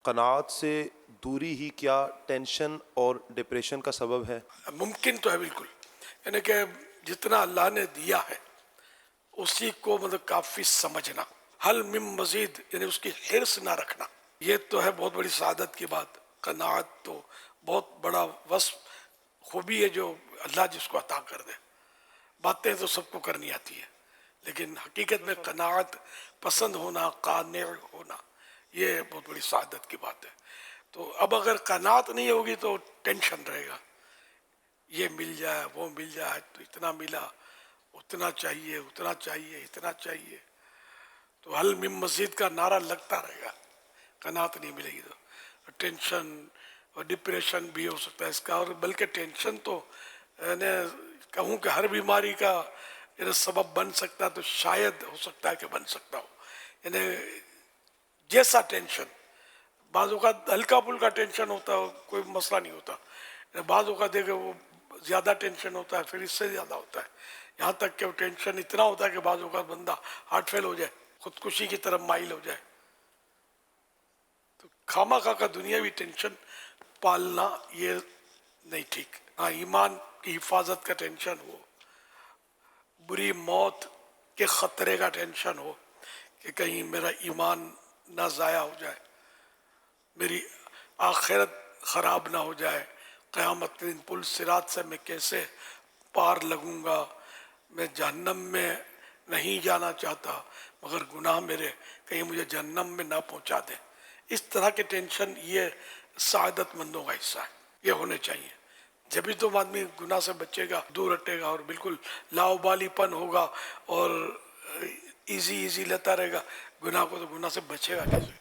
قناعت سے دوری ہی کیا ٹینشن اور ڈپریشن کا سبب ہے؟ ممکن تو ہے بالکل، یعنی کہ جتنا اللہ نے دیا ہے اسی کو مطلب کافی سمجھنا، حل من مزید یعنی اس کی حرص نہ رکھنا، یہ تو ہے بہت بڑی سعادت کی بات۔ قناعت تو بہت بڑا وصف خوبی ہے جو اللہ جس کو عطا کر دے۔ باتیں تو سب کو کرنی آتی ہے، لیکن حقیقت میں قناعت پسند ہونا، قانع ہونا، یہ بہت بڑی سعادت کی بات ہے۔ تو اب اگر قناعت نہیں ہوگی تو ٹینشن رہے گا، یہ مل جائے وہ مل جائے تو اتنا ملا، اتنا چاہیے اتنا چاہیے اتنا چاہیے، تو حل من مزید کا نعرہ لگتا رہے گا۔ قناعت نہیں ملے گی تو ٹینشن اور ڈپریشن بھی ہو سکتا ہے اس کا، اور بلکہ ٹینشن تو یعنی کہوں کہ ہر بیماری کا یعنی سبب بن سکتا ہے، تو شاید ہو سکتا ہے کہ بن سکتا ہو، یعنی جیسا ٹینشن، بعض اوقات ہلکا پھلکا ٹینشن ہوتا ہے کوئی مسئلہ نہیں ہوتا، بعض اوقات دیکھے وہ زیادہ ٹینشن ہوتا ہے، پھر اس سے زیادہ ہوتا ہے، یہاں تک کہ وہ ٹینشن اتنا ہوتا ہے کہ بعض اوقات بندہ ہارٹ فیل ہو جائے، خودکشی کی طرف مائل ہو جائے۔ تو خواہ کا دنیاوی ٹینشن پالنا یہ نہیں ٹھیک۔ ہاں، ایمان کی حفاظت کا ٹینشن ہو، بری موت کے خطرے کا ٹینشن ہو کہ کہیں میرا ایمان نہ ضائع ہو جائے، میری آخرت خراب نہ ہو جائے، قیامت کے دن پل صراط سے میں کیسے پار لگوں گا، میں جہنم میں نہیں جانا چاہتا مگر گناہ میرے کہیں مجھے جہنم میں نہ پہنچا دے، اس طرح کے ٹینشن یہ سعادت مندوں کا حصہ ہے، یہ ہونے چاہیے۔ جبھی تو آدمی گناہ سے بچے گا، دور ہٹے گا اور بالکل لاؤبالی پن ہوگا اور ایزی لیتا رہے گا گناہ کو، تو گناہ سے بچے گا کیسے؟